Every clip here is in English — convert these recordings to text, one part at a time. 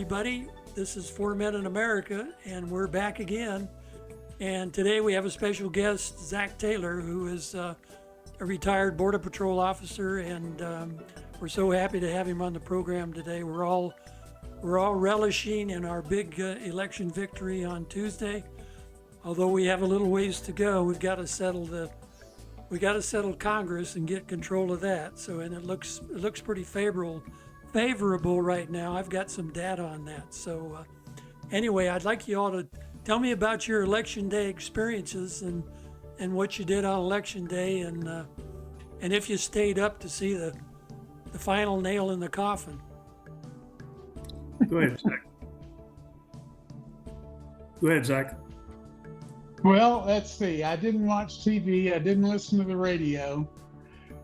everybody. This is Four Men in America, and we're back again. And today we have a special guest, Zack Taylor, who is a retired Border Patrol officer, and we're so happy to have him on the program today. We're all relishing in our big election victory on Tuesday. Although we have a little ways to go, we've got to settle Congress and get control of that. So, and it looks pretty favorable right now. I've got some data on that. So, anyway, I'd like you all to tell me about your election day experiences and what you did on election day, and if you stayed up to see the final nail in the coffin. Go ahead, Zach. Go ahead, Zach. Well, let's see. I didn't watch TV. I didn't listen to the radio.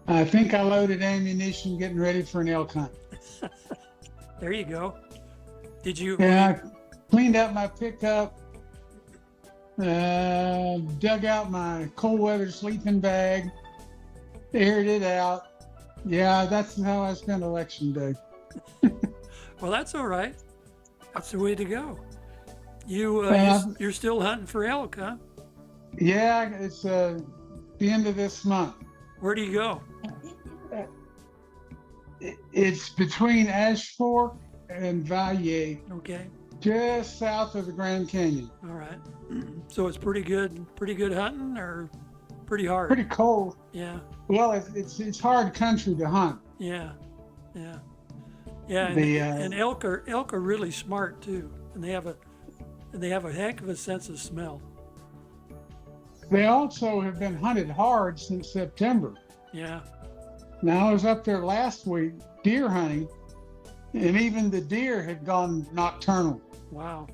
I think I loaded ammunition getting ready for an elk hunt. There you go. Did you? Yeah, I cleaned out my pickup, dug out my cold weather sleeping bag, aired it out. Yeah, that's how I spent election day. Well, that's all right. That's the way to go. You're still hunting for elk, huh? Yeah, it's the end of this month. Where do you go? It's between Ash Fork and Valle. Okay. Just south of the Grand Canyon. All right. So it's pretty good hunting, or pretty hard? Pretty cold. Yeah. Well, it's hard country to hunt. Yeah. And elk are really smart too, and they have a heck of a sense of smell. They also have been hunted hard since September. Yeah. Now, I was up there last week deer hunting, and even the deer had gone nocturnal. Wow.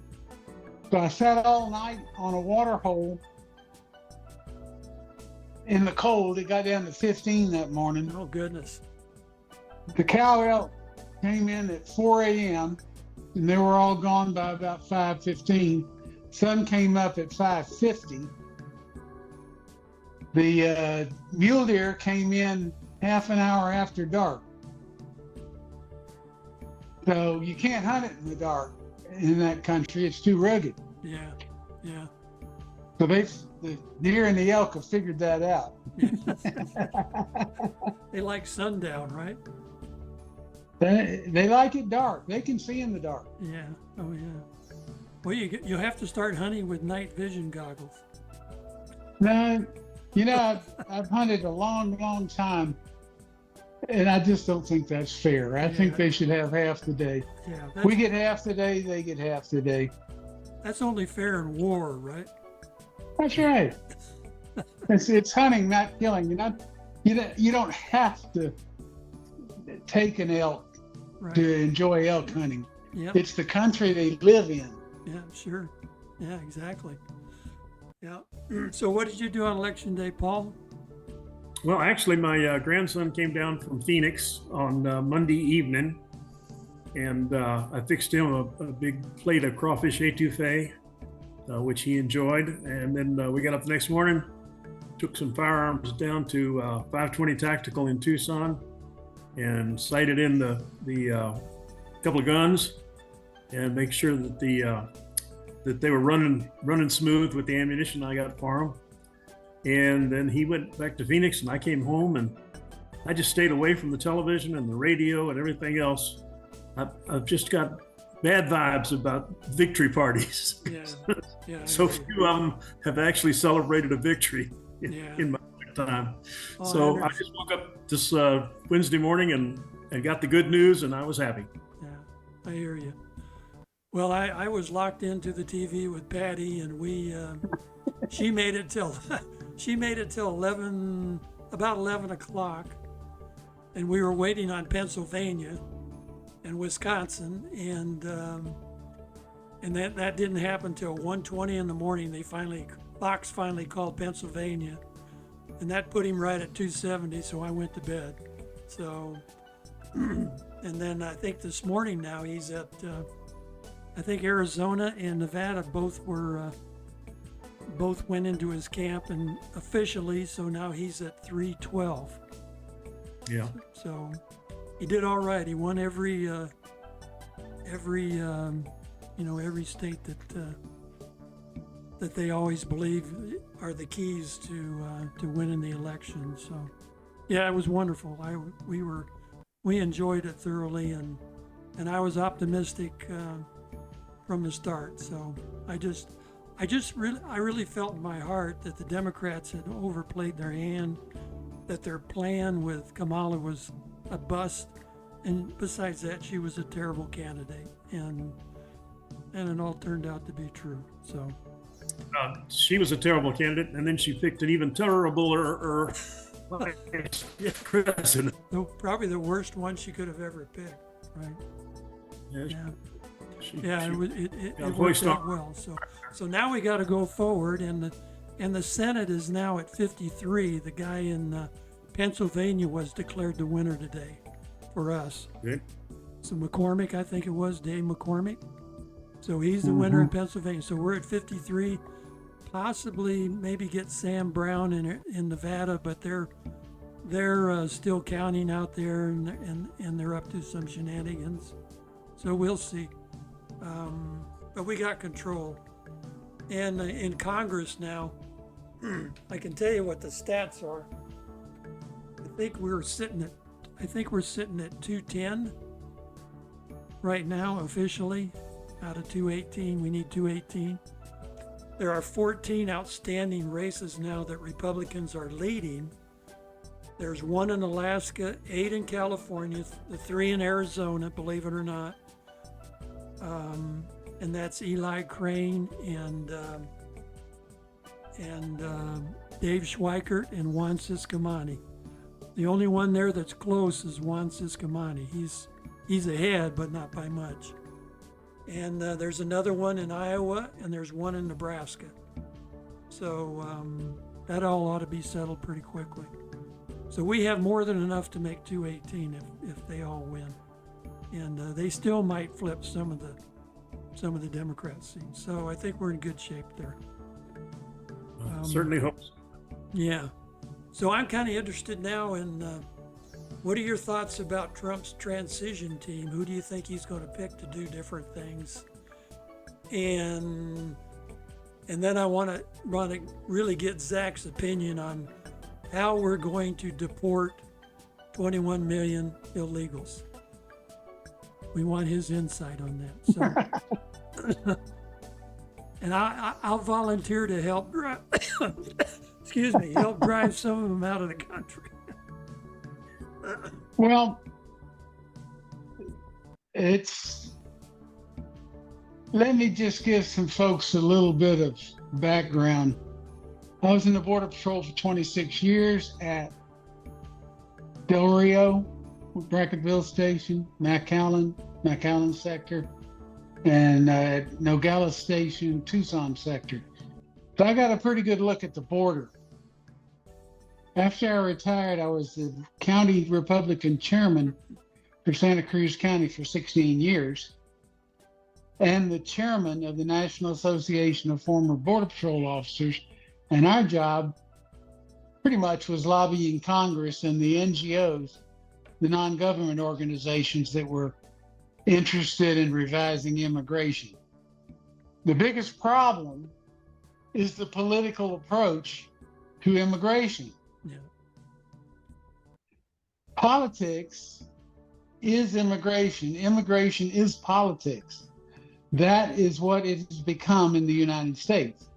So I sat all night on a water hole in the cold. It got down to 15 that morning. Oh, goodness. The cow elk came in at 4 a.m., and they were all gone by about 5:15. Sun came up at 5:50. The mule deer came in half an hour after dark. So you can't hunt it in the dark in that country. It's too rugged. Yeah. So the deer and the elk have figured that out. They like sundown, right? They like it dark. They can see in the dark. Yeah. Oh, yeah. Well, you have to start hunting with night vision goggles. No, I've hunted a long time, and I just don't think that's fair. I think they should have half the day. Yeah. We get half the day, they get half the day. That's only fair in war, right? That's right. It's hunting, not killing. You don't have to take an elk to enjoy elk hunting. Yep. It's the country they live in. Yeah, sure. Yeah, exactly. Yeah. So what did you do on election day, Paul? Well, actually, my grandson came down from Phoenix on Monday evening, and I fixed him a big plate of crawfish etouffee, which he enjoyed. And then we got up the next morning, took some firearms down to 520 Tactical in Tucson, and sighted in the couple of guns, and make sure that that they were running smooth with the ammunition I got for them. And then he went back to Phoenix, and I came home, and I just stayed away from the television and the radio and everything else. I've just got bad vibes about victory parties. Yeah. So few of them have actually celebrated a victory in my lifetime. So I just woke up this Wednesday morning and got the good news, and I was happy. Yeah, I hear you. Well, I was locked into the TV with Patty, and she made it till 11 o'clock, and we were waiting on Pennsylvania and Wisconsin, and that didn't happen till 1:20 in the morning. Fox finally called Pennsylvania, and that put him right at 270. So I went to bed. So, and then I think this morning now he's at. I think Arizona and Nevada both went into his camp and officially, so now he's at 312. Yeah. So he did all right. He won every every state that they always believe are the keys to winning the election. So, yeah, it was wonderful. We enjoyed it thoroughly, and I was optimistic from the start. So I really felt in my heart that the Democrats had overplayed their hand, that their plan with Kamala was a bust, and besides that, she was a terrible candidate, and it all turned out to be true. So she was a terrible candidate, and then she picked an even terribler president. Probably the worst one she could have ever picked, right? Yeah. It worked out well. So now we got to go forward, and the Senate is now at 53. The guy in Pennsylvania was declared the winner today for us. Okay. So McCormick, I think it was Dave McCormick. So he's the winner in Pennsylvania. So we're at 53. Possibly maybe get Sam Brown in Nevada, but they're still counting out there, and they're up to some shenanigans. So we'll see. But we got control. And in Congress now, I can tell you what the stats are. I think we're sitting at 210 right now officially out of 218. We need 218. There are 14 outstanding races now that Republicans are leading. There's 1 in Alaska, 8 in California, the 3 in Arizona, believe it or not. And that's Eli Crane and Dave Schweikert and Juan Ciscomani. The only one there that's close is Juan Ciscomani. He's ahead, but not by much. And there's another one in Iowa, and there's one in Nebraska. So that all ought to be settled pretty quickly. So we have more than enough to make 218 if they all win. And they still might flip some of the Democrat seats. So I think we're in good shape there. Certainly hope so. Yeah. So I'm kind of interested now in what are your thoughts about Trump's transition team? Who do you think he's going to pick to do different things? And then I want to really get Zach's opinion on how we're going to deport 21 million illegals. We want his insight on that. So, and I'll volunteer to help drive. Help drive some of them out of the country. Well, let me just give some folks a little bit of background. I was in the Border Patrol for 26 years at Del Rio, Bracketville Station, McAllen sector, and Nogales Station, Tucson sector. So I got a pretty good look at the border. After I retired, I was the county Republican chairman for Santa Cruz County for 16 years and the chairman of the National Association of Former Border Patrol Officers. And our job pretty much was lobbying Congress and the NGOs, the non-government organizations that were interested in revising immigration. The biggest problem is the political approach to immigration. Yeah. Politics is immigration. Immigration is politics. That is what it has become in the United States.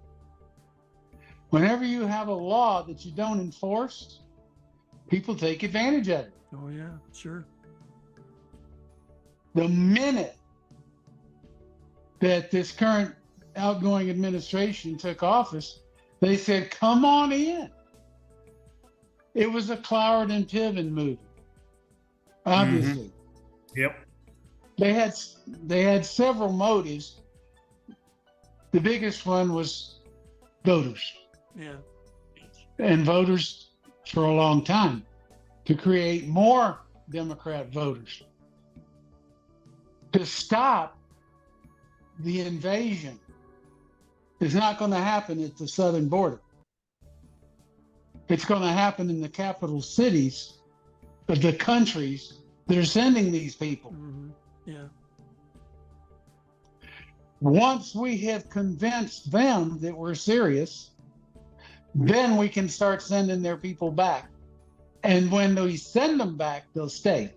Whenever you have a law that you don't enforce, people take advantage of it. Oh, yeah, sure. The minute that this current outgoing administration took office, they said, come on in. It was a Cloward and Piven movie, obviously. Yep. They had several motives. The biggest one was voters. Yeah. And voters for a long time to create more Democrat voters. To stop the invasion is not going to happen at the southern border. It's going to happen in the capital cities of the countries that are sending these people. Mm-hmm. Yeah. Once we have convinced them that we're serious, then we can start sending their people back. And when we send them back, they'll stay.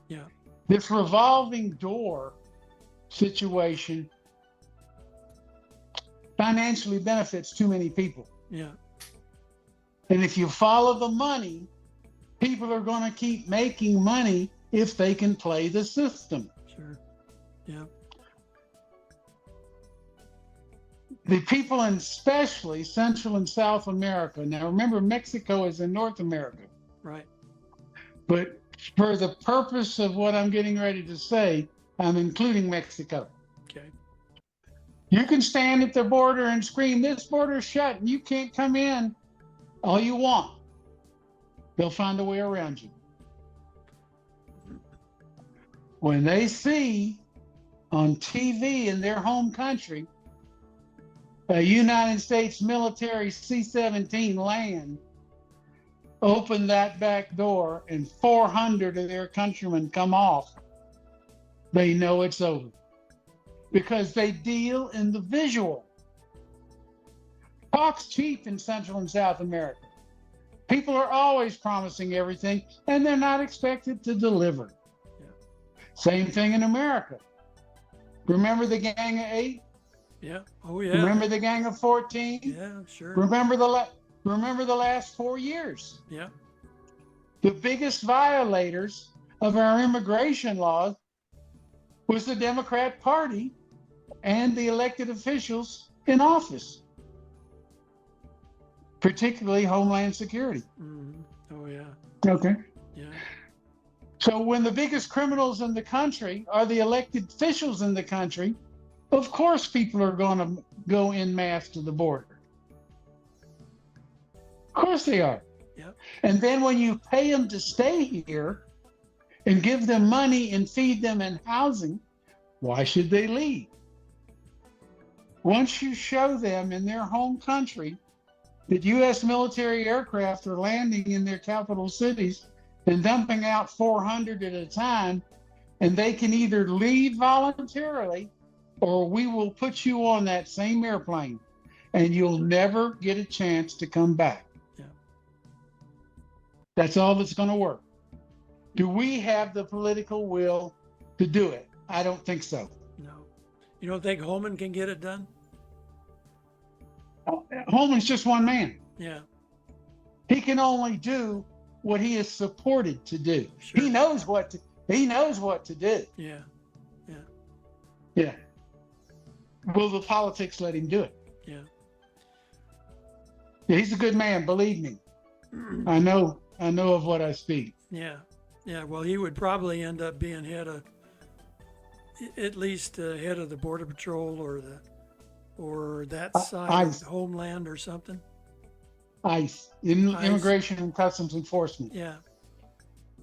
Yeah. This revolving door situation financially benefits too many people. Yeah. And if you follow the money, people are going to keep making money if they can play the system. Sure. Yeah. The people in especially Central and South America. Now remember, Mexico is in North America. Right. But for the purpose of what I'm getting ready to say, I'm including Mexico. Okay. You can stand at the border and scream, this border's shut and you can't come in all you want. They'll find a way around you. When they see on TV in their home country a United States military C-17 land, open that back door and 400 of their countrymen come off, they know it's over. Because they deal in the visual. Talk's cheap in Central and South America. People are always promising everything, and they're not expected to deliver. Yeah. Same thing in America. Remember the Gang of 8? Yeah. Oh, yeah. Remember the Gang of 14? Yeah, sure. Remember the last 4 years? Yeah. The biggest violators of our immigration laws was the Democrat Party and the elected officials in office, particularly Homeland Security. Mm-hmm. Oh, yeah. Okay. Yeah. So when the biggest criminals in the country are the elected officials in the country, of course people are going to go en masse to the border. Of course they are. Yep. And then when you pay them to stay here and give them money and feed them in housing, why should they leave? Once you show them in their home country that U.S. military aircraft are landing in their capital cities and dumping out 400 at a time, and they can either leave voluntarily or we will put you on that same airplane and you'll never get a chance to come back. Yeah. That's all that's going to work. Do we have the political will to do it? I don't think so. No. You don't think Holman can get it done? Holman's just one man. Yeah. He can only do what he is supported to do. Sure. He knows what to do. Yeah. Yeah. Yeah. Will the politics let him do it? Yeah. Yeah, he's a good man, believe me. I know of what I speak. Yeah. Yeah. Well, he would probably end up being at least head of the Border Patrol or that side of Homeland or something. ICE, Immigration and Customs Enforcement. Yeah.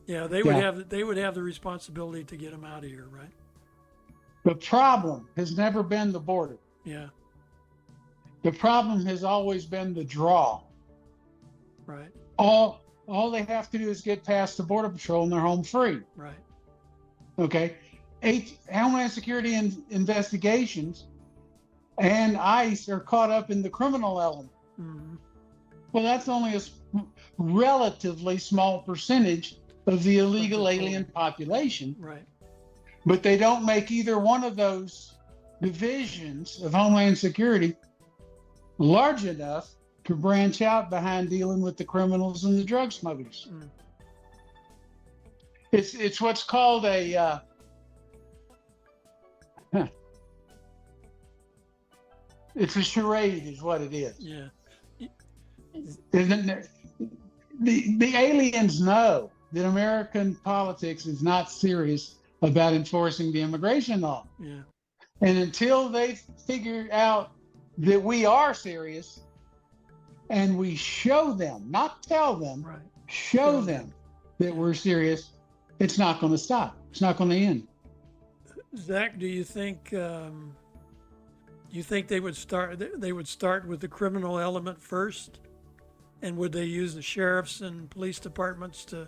Yeah, they would have the responsibility to get him out of here, right? The problem has never been the border. Yeah. The problem has always been the draw. Right. All they have to do is get past the Border Patrol and they're home free. Right. Okay. Homeland Security investigations and ICE are caught up in the criminal element. Mm-hmm. Well, that's only a relatively small percentage of the illegal alien population. Right. But they don't make either one of those divisions of Homeland Security large enough to branch out behind dealing with the criminals and the drug smugglers. Mm. It's what's called it's a charade is what it is. Yeah. The aliens know that American politics is not serious about enforcing the immigration law. Yeah. And until they figure out that we are serious and we show them, not tell them, Right. show them that we're serious, it's not going to stop. It's not going to end. Zach, do you think they would start with the criminal element first? And would they use the sheriffs and police departments to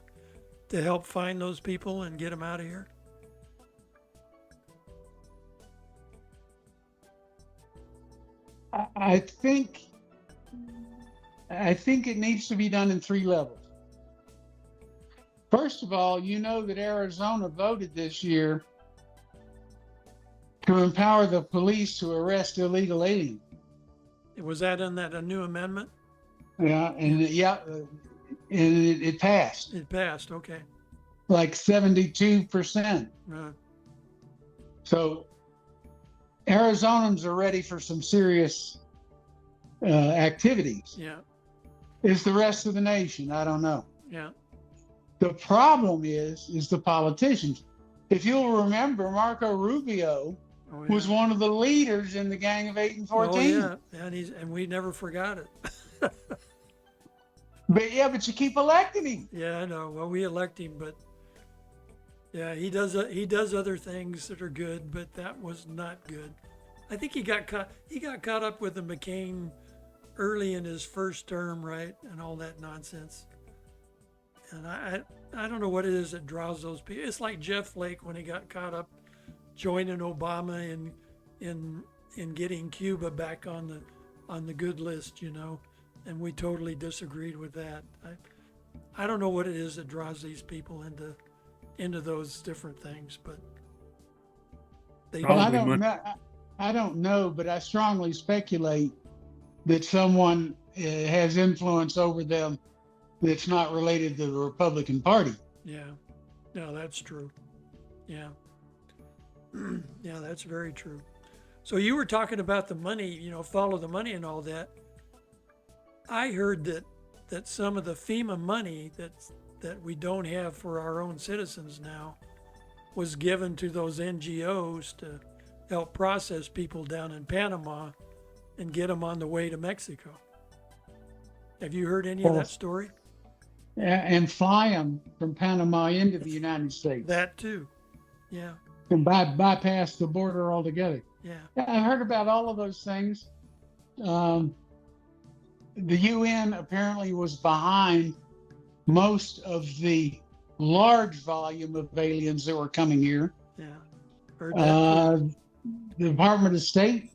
help find those people and get them out of here? I think it needs to be done in 3 levels. First of all, you know that Arizona voted this year to empower the police to arrest illegal aliens. Was that in that a new amendment? Yeah, and it passed It passed. Okay. like 72%. Uh, So Arizonans are ready for some serious activities. yeah. Is the rest of the nation? I don't know. Yeah. The problem is the politicians. If you'll remember, Marco Rubio Oh, yeah. was one of the leaders in the Gang of 8 and 14. Oh, yeah. And we never forgot it. But you keep electing him. Yeah, I know. Well, we elect him, but yeah, he does other things that are good, but that was not good. I think he got caught up with the McCain early in his first term, right? And all that nonsense. And I don't know what it is that draws those people. It's like Jeff Flake when he got caught up joining Obama in getting Cuba back on the good list, you know. And we totally disagreed with that. I don't know what it is that draws these people into those different things, but they Well, Probably I don't know, but I strongly speculate that someone has influence over them that's not related to the Republican Party. Yeah, no, that's true. Yeah, yeah, that's very true. So you were talking about the money, you know, follow the money and all that. I heard that some of the FEMA money that we don't have for our own citizens now was given to those NGOs to help process people down in Panama and get them on the way to Mexico. Have you heard any of that story? And fly them from Panama into the United States. That too. Yeah. And bypass the border altogether. Yeah. I heard about all of those things. The UN apparently was behind most of the large volume of aliens that were coming here. Yeah. Heard that too. The Department of State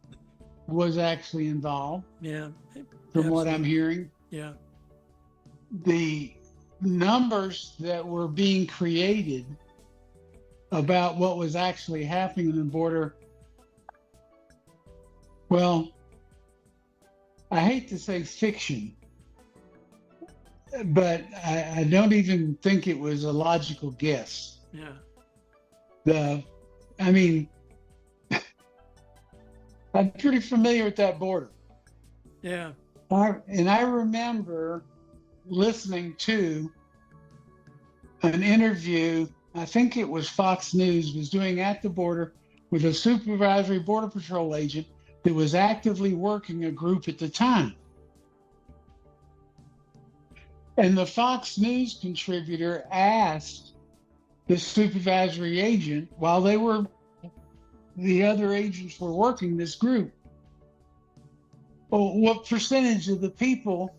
was actually involved, Yeah. from what Absolutely. I'm hearing. Yeah. The numbers that were being created about what was actually happening on the border, well, I hate to say fiction, but I don't even think it was a logical guess. Yeah. I'm pretty familiar with that border. Yeah. And I remember listening to an interview, I think it was Fox News, was doing at the border with a supervisory Border Patrol agent that was actively working a group at the time. And the Fox News contributor asked the supervisory agent, while the other agents were working this group, well, what percentage of the people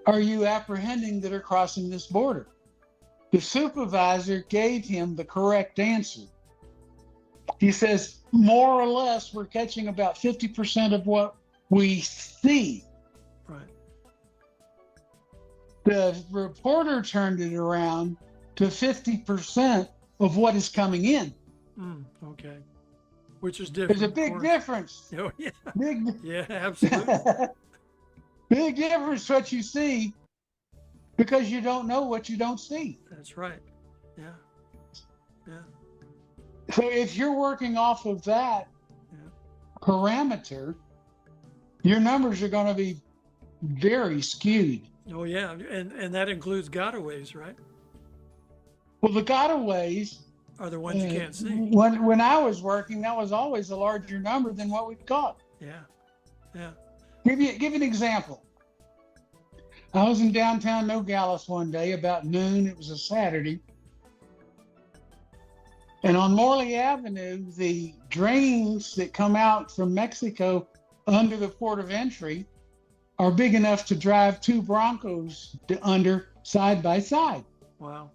are you apprehending that are crossing this border? The supervisor gave him the correct answer. He says, more or less, we're catching about 50% of what we see. Right. The reporter turned it around to 50% of what is coming in. Okay. Which is different. There's a big difference. Oh, yeah. Big, Yeah, absolutely. big difference what you see, because you don't know what you don't see. That's right. Yeah. Yeah. So if you're working off of that Yeah. parameter, your numbers are going to be very skewed. Oh, yeah. And that includes gotaways, right? Well, the gotaways Are the ones you can't see. When I was working, that was always a larger number than what we've got. Yeah. Yeah. Give you an example. I was in downtown Nogales one day about noon. It was a Saturday. And on Morley Avenue, the drains that come out from Mexico under the port of entry are big enough to drive 2 Broncos under side by side. Wow.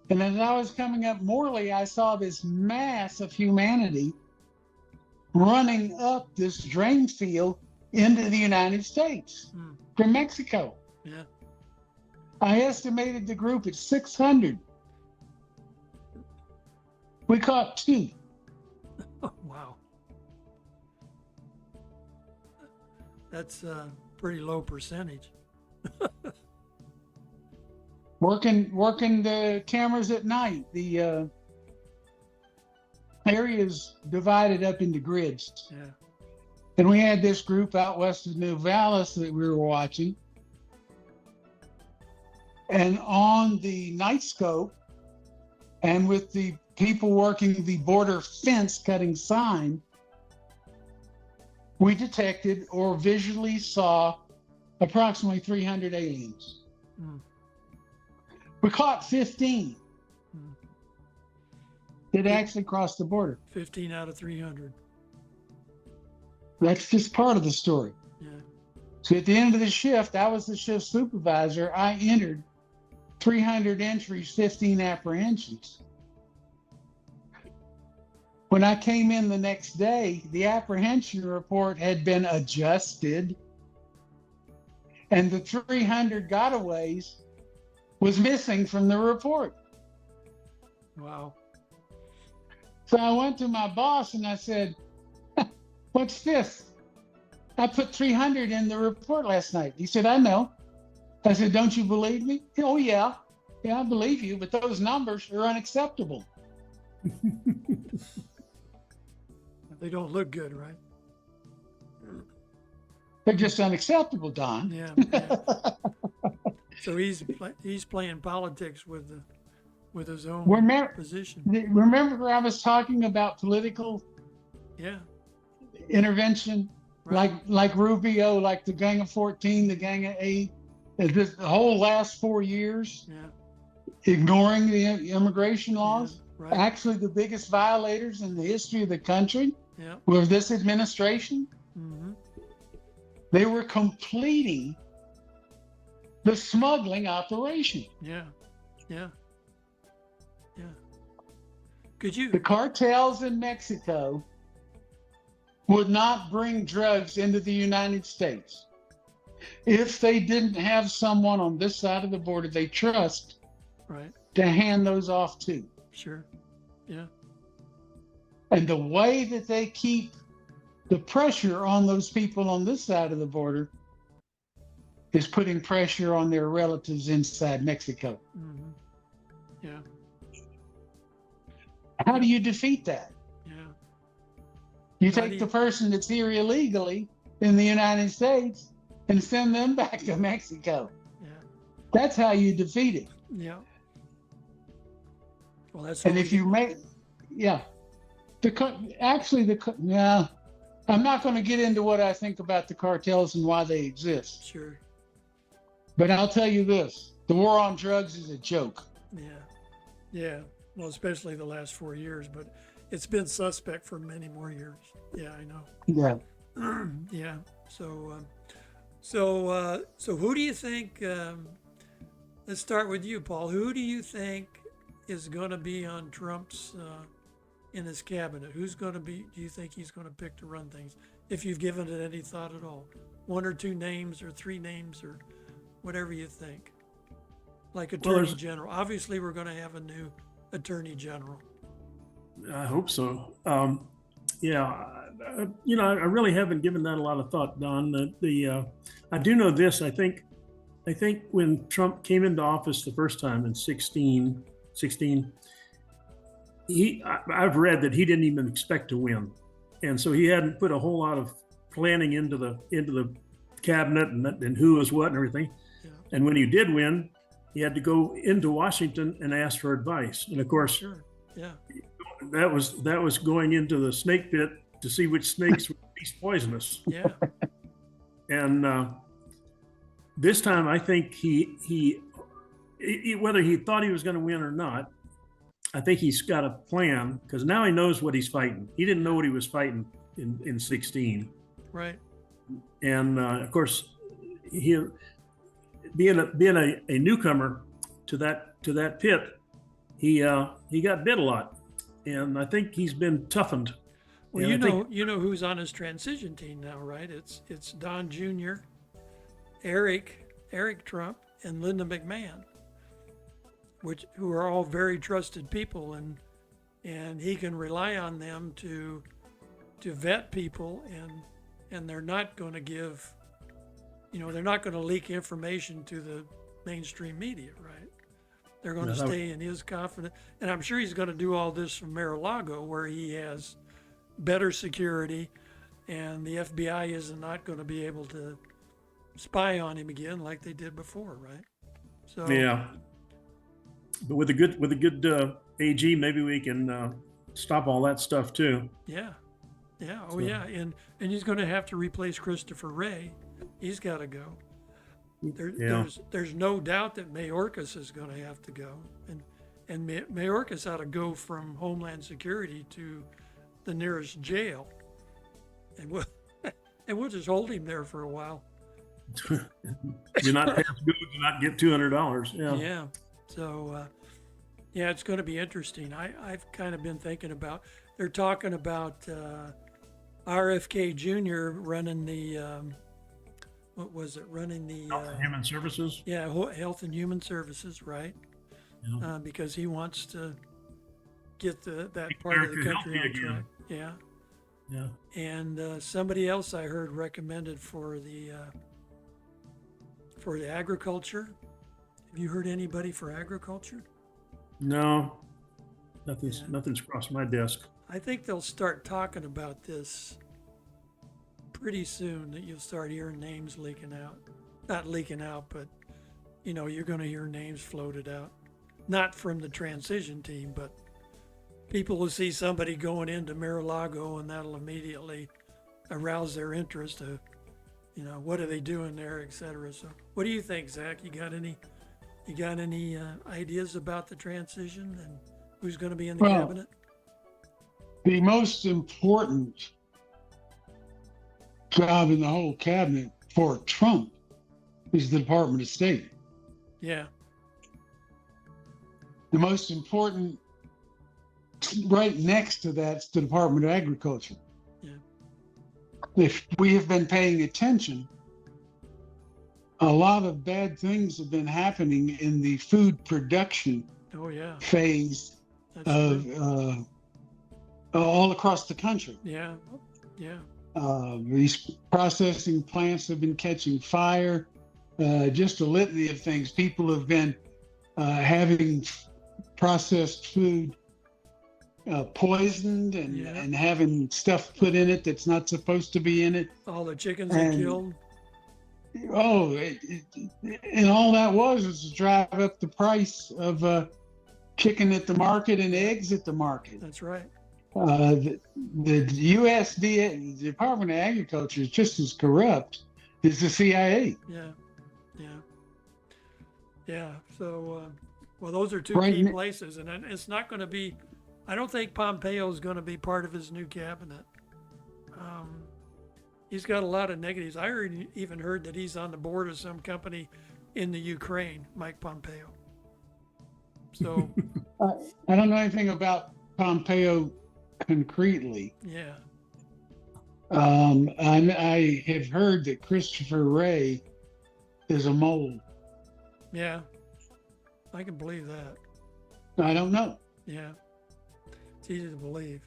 And as I was coming up Morley, I saw this mass of humanity running up this drain field into the United States from Mexico. Yeah. I estimated the group at 600. We caught 2. Oh, wow. That's a pretty low percentage. Working the cameras at night. The area is divided up into grids. Yeah. And we had this group out west of New Vallis that we were watching. And on the night scope, and with the people working the border fence cutting sign, we detected or visually saw approximately 300 aliens. We caught 15 that actually crossed the border. 15 out of 300. That's just part of the story. Yeah. So at the end of the shift, I was the shift supervisor. I entered 300 entries, 15 apprehensions. When I came in the next day, the apprehension report had been adjusted, and the 300 gotaways was missing from the report. Wow. So I went to my boss and I said, "What's this? I put 300 in the report last night." He said, "I know." I said, "Don't you believe me?" "Oh, yeah. Yeah, I believe you, but those numbers are unacceptable." They don't look good, right? They're just unacceptable, Don. Yeah. So he's playing politics with his own position. Remember I was talking about political intervention, Right. like Rubio, like the Gang of 14, the Gang of 8, the whole last 4 years, ignoring the immigration laws. Right. Actually, the biggest violators in the history of the country Yeah. were this administration. Mm-hmm. They were completing the smuggling operation. Yeah. Yeah. Yeah. Could you? The cartels in Mexico would not bring drugs into the United States if they didn't have someone on this side of the border they trust Right. to hand those off to. Sure. Yeah. And the way that they keep the pressure on those people on this side of the border is putting pressure on their relatives inside Mexico. Mm-hmm. Yeah. How do you defeat that? Yeah. You How do take you- the person that's here illegally in the United States and send them back to Mexico. Yeah. That's how you defeat it. Yeah. Well, that's. And what if we- you make, I'm not going to get into what I think about the cartels and why they exist. Sure. But I'll tell you this: the war on drugs is a joke. Yeah. Yeah. Well, especially the last 4 years, but it's been suspect for many more years. Yeah, I know. Yeah. Yeah. So who do you think? Let's start with you, Paul. Who do you think is going to be on Trump's in his cabinet? Who's going to be? Do you think he's going to pick to run things? If you've given it any thought at all, 1 or 2 names or 3 names or whatever you think. Like Attorney General. Obviously, we're going to have a new Attorney General. I hope so. I really haven't given that a lot of thought, Don. I do know this. I think when Trump came into office the first time in 16, I've read that he didn't even expect to win, and so he hadn't put a whole lot of planning into the cabinet and who was what and everything. Yeah. And when he did win, he had to go into Washington and ask for advice. And of course, Sure. Yeah. that was going into the snake pit to see which snakes were least poisonous. Yeah. And this time, I think he whether he thought he was going to win or not, I think he's got a plan, because now he knows what he's fighting. He didn't know what he was fighting in 16. Right. And of course, he being a newcomer to that pit, he got bit a lot, and I think he's been toughened. Well, And I think, you know who's on his transition team now, right? It's Don Jr., Eric Trump, and Linda McMahon, who are all very trusted people, and he can rely on them to vet people, and they're not going to give, they're not going to leak information to the mainstream media, right? They're going to stay in his confidence, and I'm sure he's going to do all this from Mar-a-Lago, where he has better security, and the FBI is not going to be able to spy on him again like they did before, right? So yeah, but with a good AG, maybe we can stop all that stuff too. yeah, oh yeah, and he's going to have to replace Christopher Wray. He's got to go. There's no doubt that Mayorkas is going to have to go, and Mayorkas ought to go from Homeland Security to the nearest jail, and we'll just hold him there for a while. Do not pass go, do not get $200. Yeah. Yeah. So, it's going to be interesting. I've kind of been thinking about. They're talking about RFK Jr. running the what was it? Running the Human Services. Yeah, Health and Human Services, right? Yeah. Because he wants to get that Make part of the America country on healthy again. track. Yeah. Yeah. And somebody else I heard recommended for the agriculture. Have you heard anybody for agriculture? No, nothing's crossed my desk. I think they'll start talking about this pretty soon, that you'll start hearing names leaking out. Not leaking out, but you're going to hear names floated out. Not from the transition team, but people will see somebody going into Mar-a-Lago, and that'll immediately arouse their interest of, what are they doing there, et cetera. So what do you think, Zach? You got any ideas about the transition and who's going to be in the cabinet? The most important job in the whole cabinet for Trump is the Department of State. Yeah. The most important, right next to that's the Department of Agriculture. Yeah. If we have been paying attention, a lot of bad things have been happening in the food production phase of all across the country. Yeah. Yeah. These processing plants have been catching fire. Just a litany of things. People have been having processed food poisoned and having stuff put in it that's not supposed to be in it. All the chickens are killed. Oh, and all that was to drive up the price of chicken at the market and eggs at the market. That's right. The USDA, the Department of Agriculture, is just as corrupt as the CIA. Yeah. So, those are two key places, and it's not going to be. I don't think Pompeo is going to be part of his new cabinet. He's got a lot of negatives. I even heard that he's on the board of some company in the Ukraine, Mike Pompeo. So I don't know anything about Pompeo concretely. Yeah. I have heard that Christopher Wray is a mole. Yeah. I can believe that. I don't know. Yeah. It's easy to believe.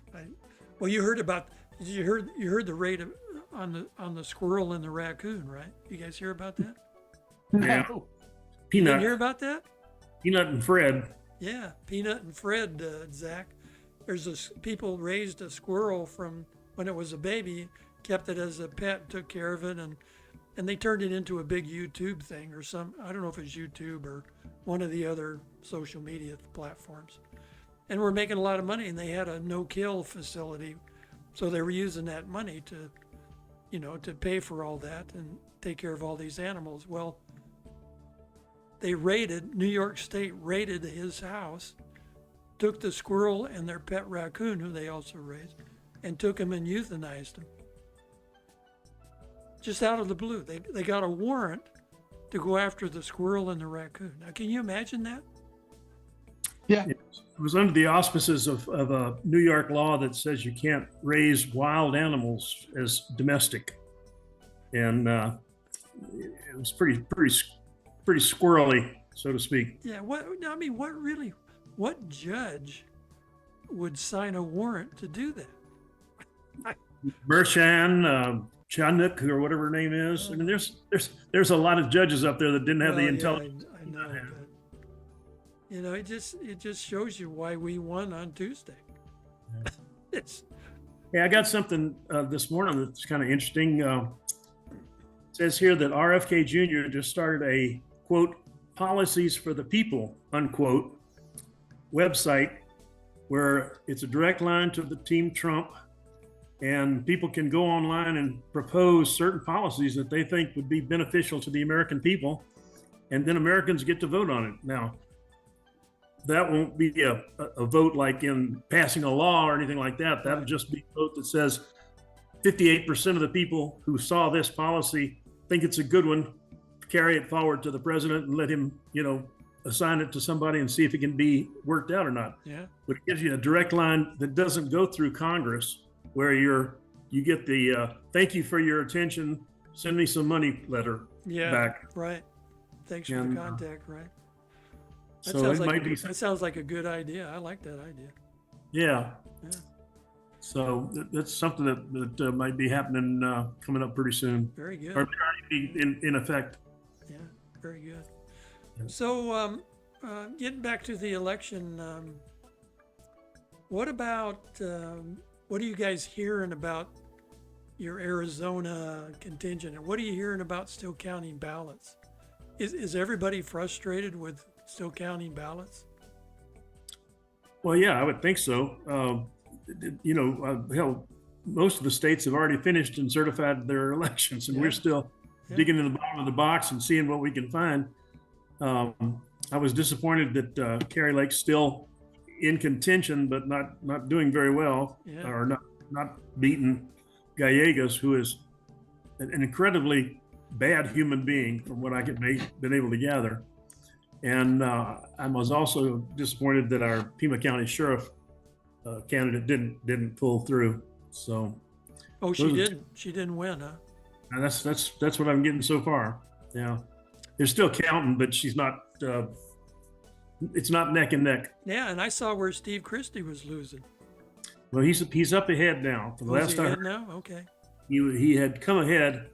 You heard about. You heard the rate of on the squirrel and the raccoon, right? You guys hear about that? Yeah. No. You Peanut. didn't hear about that? Peanut and Fred. Yeah, Peanut and Fred, Zach. People raised a squirrel from when it was a baby, kept it as a pet, took care of it, and they turned it into a big YouTube thing or I don't know if it's YouTube or one of the other social media platforms. And we're making a lot of money, and they had a no-kill facility. So they were using that money to pay for all that and take care of all these animals. Well, New York State raided his house, took the squirrel and their pet raccoon, who they also raised, and took him and euthanized him. Just out of the blue. They got a warrant to go after the squirrel and the raccoon. Now, can you imagine that? Yeah. It was under the auspices of a New York law that says you can't raise wild animals as domestic, and it was pretty squirrely, so to speak. Yeah. What judge would sign a warrant to do that? Mershan, Chanuk, or whatever her name is. I mean, there's a lot of judges up there that didn't have the intelligence. I know, but it just shows you why we won on Tuesday. It's Hey, I got something this morning that's kind of interesting. It says here that RFK Jr. just started a quote policies for the people unquote website where it's a direct line to the team Trump, and people can go online and propose certain policies that they think would be beneficial to the American people, and then Americans get to vote on it. Now, that won't be a vote like in passing a law or anything like that. That'll just be a vote that says 58% of the people who saw this policy think it's a good one, carry it forward to the president and let him, assign it to somebody and see if it can be worked out or not. Yeah. But it gives you a direct line that doesn't go through Congress, where you get the thank you for your attention, send me some money letter back. Right. Thanks for the contact. Right. That So it might be. That sounds like a good idea. I like that idea. Yeah. Yeah. So that's something that might be happening coming up pretty soon, Very good. or be in effect. Yeah. Very good. Yeah. So, getting back to the election, what about what are you guys hearing about your Arizona contingent? And what are you hearing about still counting ballots? Is everybody frustrated with still counting ballots? Well, yeah, I would think so. Hell, most of the states have already finished and certified their elections, and we're still digging in the bottom of the box and seeing what we can find. I was disappointed that Kari Lake's still in contention, but not doing very well, or not beating Gallegos, who is an incredibly bad human being, from what I could been able to gather. And I was also disappointed that our Pima County Sheriff candidate didn't pull through. So, she didn't. She didn't win, huh? And that's what I'm getting so far. Yeah, they're still counting, but she's not. It's not neck and neck. Yeah, and I saw where Steve Christie was losing. Well, he's up ahead now. For the last time now, okay. He had come ahead.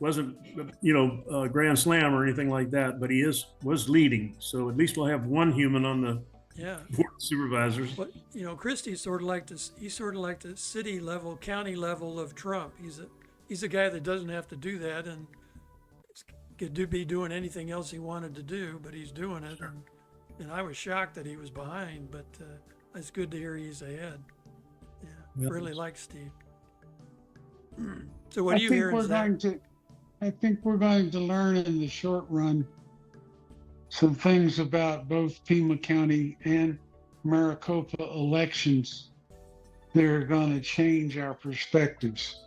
Wasn't a grand slam or anything like that, but he was leading. So at least we'll have one human on the board of supervisors. But Christie's sort of like this. He's sort of like the city level, county level of Trump. He's a guy that doesn't have to do that and could be doing anything else he wanted to do, but he's doing it. Sure. And I was shocked that he was behind, but it's good to hear he's ahead. Yeah, Yep. Really like Steve. So what are you hearing, Zach? I think we're going to learn in the short run some things about both Pima County and Maricopa elections that are going to change our perspectives.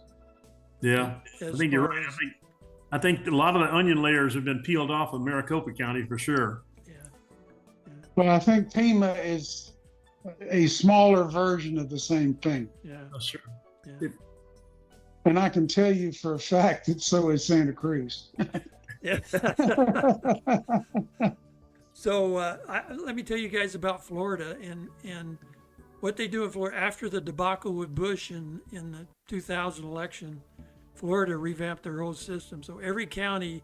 Yeah, I think you're right. I think a lot of the onion layers have been peeled off of Maricopa County for sure. Yeah. But I think Pima is a smaller version of the same thing. Yeah. Oh, sure. Yeah. And I can tell you for a fact that so is Santa Cruz. Yeah. So let me tell you guys about Florida and what they do in Florida after the debacle with Bush in the 2000 election. Florida revamped their whole system, so every county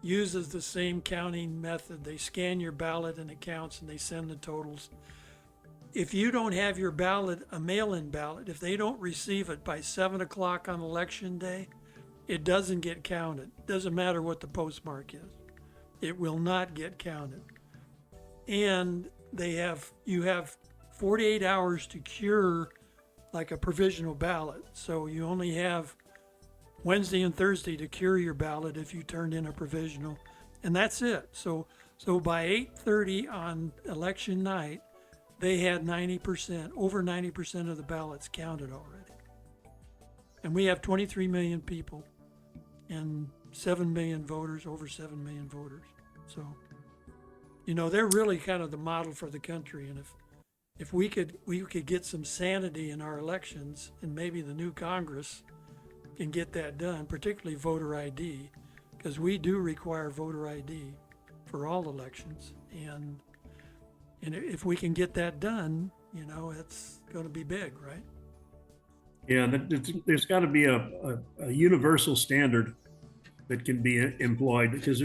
uses the same counting method. They scan your ballot and it counts, and they send the totals. If you don't have your ballot, a mail-in ballot, if they don't receive it by 7 o'clock on election day, it doesn't get counted. Doesn't matter what the postmark is. It will not get counted. And you have 48 hours to cure like a provisional ballot. So you only have Wednesday and Thursday to cure your ballot if you turned in a provisional. And that's it. So by 8:30 on election night, they had over 90% of the ballots counted already. And we have 23 million people and 7 million voters, over 7 million voters. So You know, they're really kind of the model for the country. And if we could get some sanity in our elections, and maybe the new Congress can get that done, particularly voter ID, because we do require voter ID for all elections. And if we can get that done, you know, it's going to be big, right? Yeah, there's got to be a universal standard that can be employed, because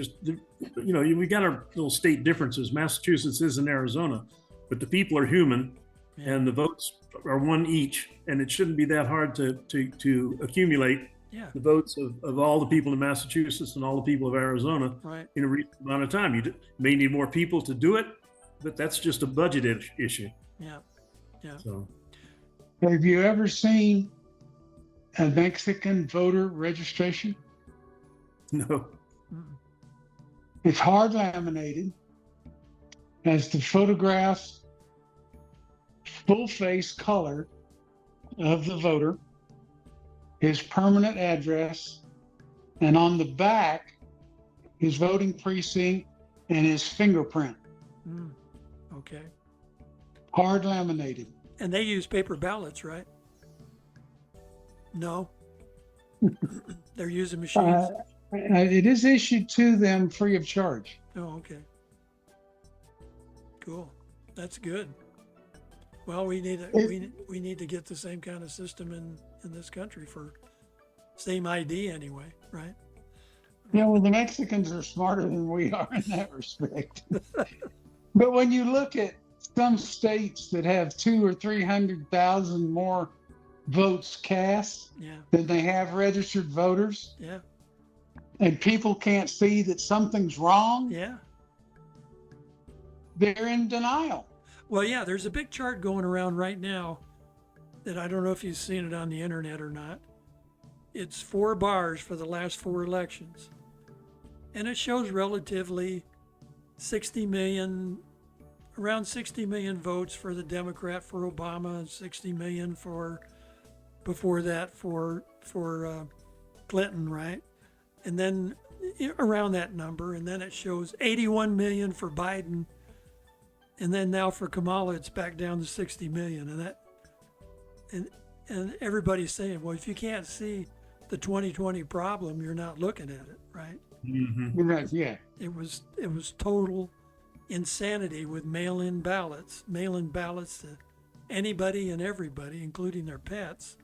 we got our little state differences. Massachusetts is in Arizona, but the people are human, Yeah. and the votes are one each, and it shouldn't be that hard to accumulate Yeah. the votes of all the people in Massachusetts and all the people of Arizona Right. in a reasonable amount of time. You may need more people to do it, but that's just a budget issue. Yeah. Yeah. So, Have you ever seen a Mexican voter registration? no. Mm. It's hard laminated, has the photograph, full face color of the voter, his permanent address, and on the back, his voting precinct and his fingerprint. Mm. Okay. Hard laminated. And they use paper ballots, right? No. They're using machines. It is issued to them free of charge. Oh, okay. Cool. That's good. Well, we need we need to get the same kind of system in this country for same ID anyway, right? Yeah, well, the Mexicans are smarter than we are in that respect. But when you look at some states that have 200,000 or 300,000 more votes cast Yeah. than they have registered voters, Yeah. and people can't see that something's wrong, Yeah. they're in denial. Well, yeah, there's a big chart going around right now that I don't know if you've seen it on the internet or not. It's 4 bars for the last 4 elections. And it shows relatively 60 million, around 60 million votes for the Democrat for Obama, and 60 million for, before that, for Clinton, right? And then around that number, and then it shows 81 million for Biden. And then now for Kamala, it's back down to 60 million. And everybody's saying, well, if you can't see the 2020 problem, you're not looking at it, right? Mm-hmm. Yeah. It was total insanity with mail-in ballots to anybody and everybody, including their pets.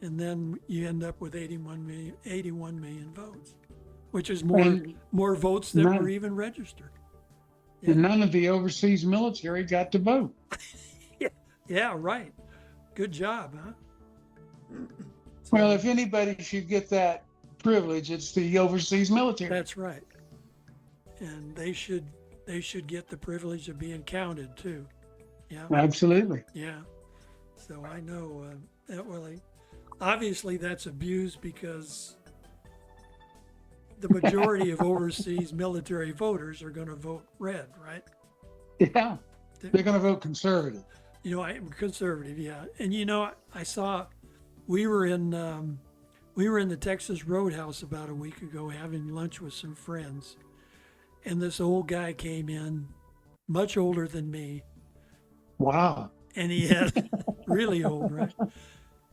And then you end up with 81 million votes, which is more votes than were even registered. Yeah. And none of the overseas military got to vote. Yeah, right. Good job, huh? Well, if anybody should get that privilege, it's the overseas military. That's right. And they should get the privilege of being counted too. Yeah. Absolutely. Yeah. So I know that really, obviously that's abused, because the majority of overseas military voters are going to vote red, right? Yeah. They're going to vote conservative. You know, I'm conservative, yeah. And you know, I saw we were in the Texas Roadhouse about a week ago having lunch with some friends, and this old guy came in, much older than me. Wow. And he had really old, right?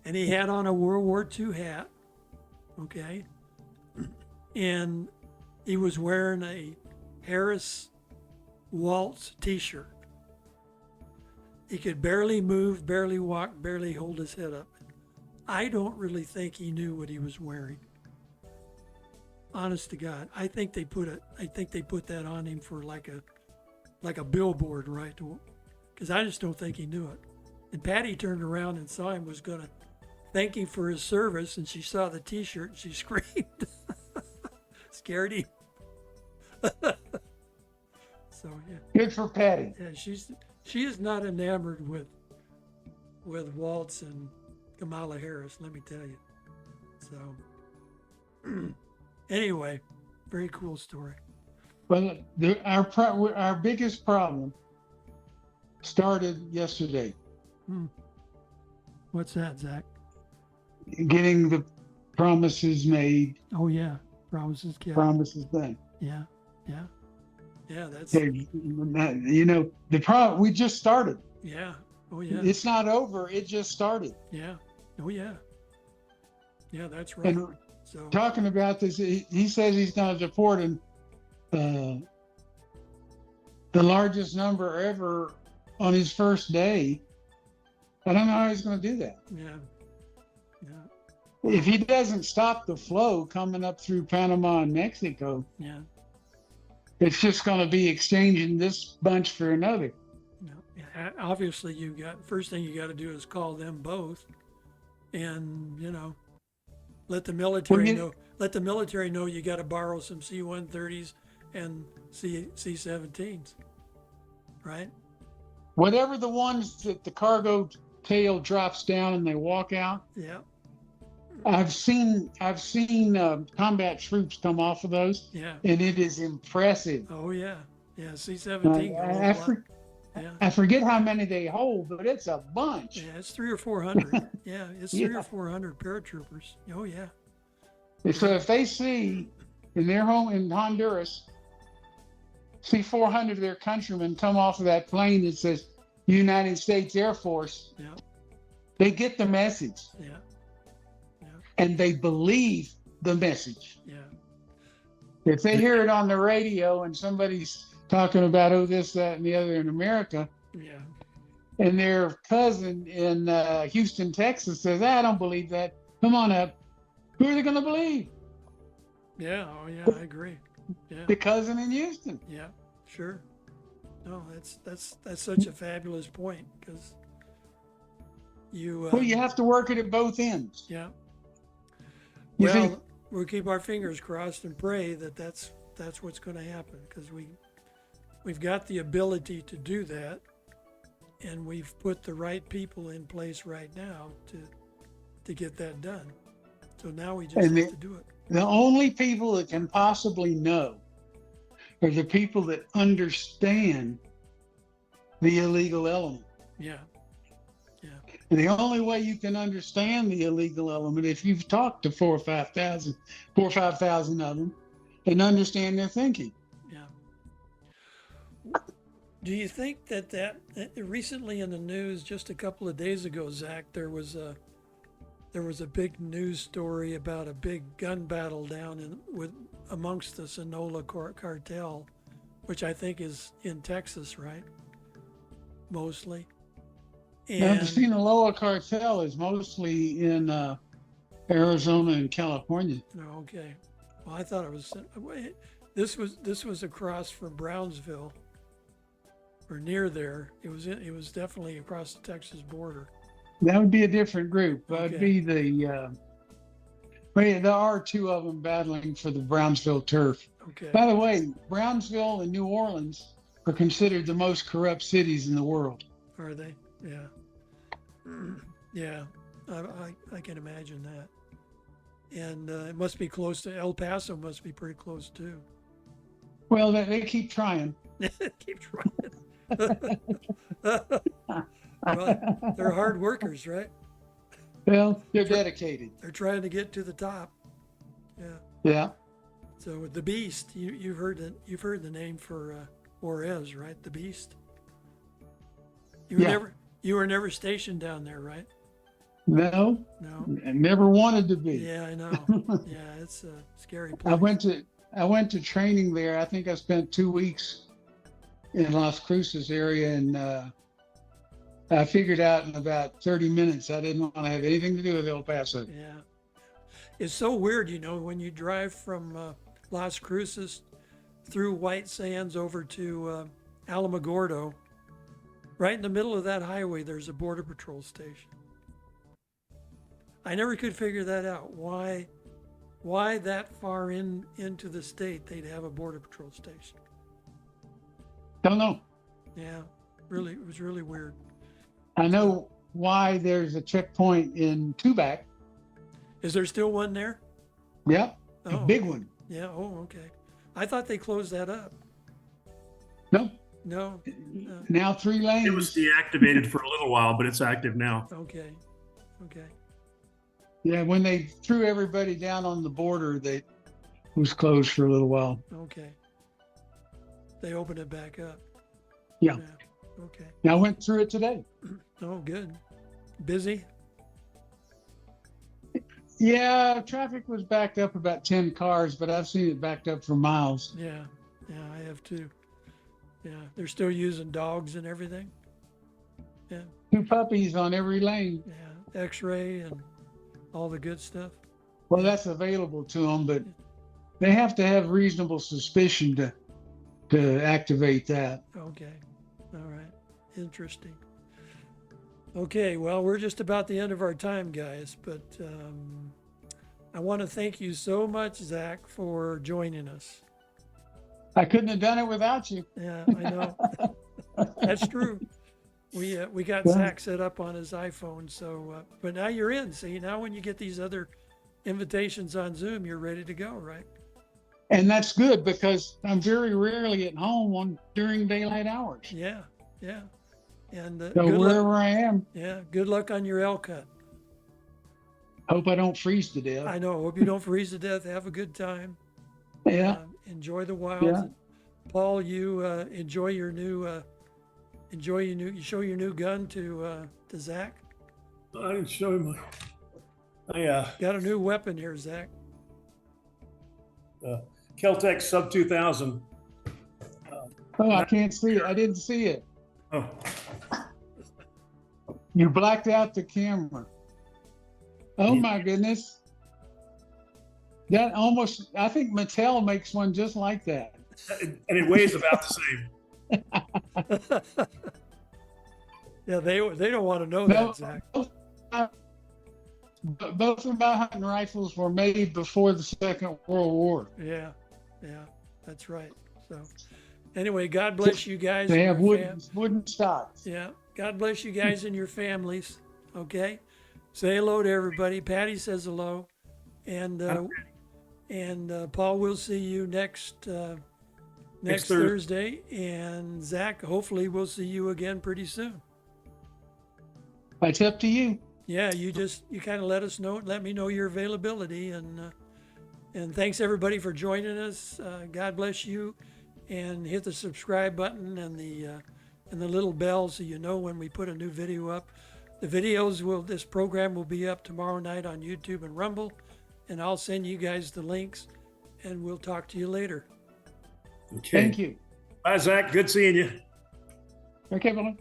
And he had on a World War II hat, okay? And he was wearing a Harris Waltz t-shirt. He could barely move, barely walk, barely hold his head up. I don't really think he knew what he was wearing. Honest to God, I think they put that on him for like a billboard, right? Because I just don't think he knew it. And Patty turned around and saw him, was gonna thank him for his service, and she saw the T-shirt and she screamed, scared him. So yeah. Good for Patty. Yeah, she is not enamored with Waltz and Kamala Harris, let me tell you. So anyway, very cool story. Well, our biggest problem started yesterday. What's that, Zach? Getting the promises made, Oh yeah, promises kept. promises done. Yeah. Yeah, that's, You know, the problem, we just started. yeah. Oh, yeah. It's not over. It just started. Yeah. Oh, yeah. Yeah, that's right. And So, talking about this, he says he's going to deport the largest number ever on his first day. I don't know how he's going to do that. yeah. Yeah. If he doesn't stop the flow coming up through Panama and Mexico, Yeah. it's just going to be exchanging this bunch for another. No. Obviously, first thing you got to do is call them both, and let the military know. Let the military know you got to borrow some C-130s and C-17s, right? Whatever the ones that the cargo tail drops down and they walk out. Yeah. I've seen combat troops come off of those, Yeah. and it is impressive. Oh yeah. Yeah. C-17. I forget how many they hold, but it's a bunch. Yeah, it's 300 or 400. Yeah, it's 300 or 400 paratroopers. Oh yeah. So if they see in their home in Honduras, see 400 of their countrymen come off of that plane that says United States Air Force, Yeah. they get the message Yeah. and they believe the message. Yeah. If they hear it on the radio and somebody's talking about, oh, this, that, and the other in America, Yeah. and their cousin in Houston, Texas says, I don't believe that. Come on up. Who are they going to believe? Yeah. Oh yeah. I agree. Yeah. The cousin in Houston. Yeah. Sure. No, that's such a fabulous point because Well, you have to work it at both ends. Yeah. You Well, think- we'll keep our fingers crossed and pray that that's what's going to happen because we've got the ability to do that, and we've put the right people in place right now to get that done. So now we just And have to do it. The only people that can possibly know are the people that understand the illegal element. Yeah. Yeah. And the only way you can understand the illegal element if you've talked to 4 or 5,000 of them and understand their thinking. Yeah. Do you think that recently in the news, just a couple of days ago, Zach, there was a big news story about a big gun battle down amongst the Sinaloa cartel, which I think is in Texas, right? Mostly. Now, the And Sinaloa cartel is mostly in Arizona and California. oh, okay. Well, I thought it was this was across from Brownsville or near there. It was definitely across the Texas border. That would be a different group. That'd Okay. be well, yeah, there are two of them battling for the Brownsville turf. Okay. By the way, Brownsville and New Orleans are considered the most corrupt cities in the world. Are they? Yeah. Yeah. I can imagine that. And it must be close to El Paso. Must be pretty close too. Well, they keep trying. Keep trying. Well, they're hard workers, right? Well, they're dedicated. They're trying to get to the top. Yeah. Yeah. So the Beast, you've heard the name for Juarez, right? The Beast. You were never stationed down there, right? No, No. I never wanted to be. Yeah, I know. Yeah, it's a scary I place. went to training there. I think I spent 2 weeks in Las Cruces area, and I figured out in about 30 minutes I didn't want to have anything to do with El Paso. Yeah. It's so weird, when you drive from Las Cruces through White Sands over to Alamogordo, right in the middle of that highway, there's a Border Patrol station. I never could figure that out. Why that far into the state they'd have a Border Patrol station? Don't know. Yeah, really, it was really weird. I know why there's a checkpoint in Tubac. Is there still one there? Yep, a Oh, big one. yeah. Oh, okay. I thought they closed that up. No, No. now 3 lanes. It was deactivated for a little while, but it's active now. Okay. Okay. Yeah, when they threw everybody down on the border, it was closed for a little while. Okay. They opened it back up. Yeah. Okay. Now I went through it today. Oh, good. Busy? Yeah, traffic was backed up about 10 cars, but I've seen it backed up for miles. Yeah. Yeah, I have too. Yeah. They're still using dogs and everything. Yeah. 2 puppies on every lane. Yeah. X-ray and all the good stuff. Well, that's available to them, but they have to have reasonable suspicion to activate that. Okay. All right. Interesting. Okay. Well, we're just about the end of our time, guys, but I want to thank you so much, Zack, for joining us. I couldn't have done it without you. Yeah, I know. That's true. We got Yeah. Zack set up on his iPhone, so but now you're in. See, now when you get these other invitations on Zoom, you're ready to go, right? And that's good because I'm very rarely at home during daylight hours. Yeah, yeah. And So good wherever luck. I am, Yeah, good luck on your elk hunt. hope I don't freeze to death. I know. Hope you don't freeze to death. Have a good time. Yeah. Enjoy the wilds. Yeah. Paul, you enjoy your new. You show your new gun to Zack. I didn't show him. I Got a new weapon here, Zack. Keltec Sub 2000. Oh, I can't see it. I didn't see it. Oh, You blacked out the camera. Oh my goodness. That almost, I think Mattel makes one just like that. and it weighs about the same. Yeah, they don't want to know No. that, Zack. Both of my hunting rifles were made before the Second World War. Yeah, that's right. So, anyway, God bless you guys. They and have your wooden stocks. Yeah, God bless you guys and your families. Okay, say hello to everybody. Patty says hello, and Paul, we'll see you next Thursday, and Zack, hopefully we'll see you again pretty soon. It's up to you. Yeah, you kind of let me know your availability, and thanks everybody for joining us. God bless you, and hit the subscribe button and the little bell so you know when we put a new video up. This program will be up tomorrow night on YouTube and Rumble, and I'll send you guys the links, and we'll talk to you later. Okay. Thank you. Bye, Zack. Good seeing you. Okay, Billy.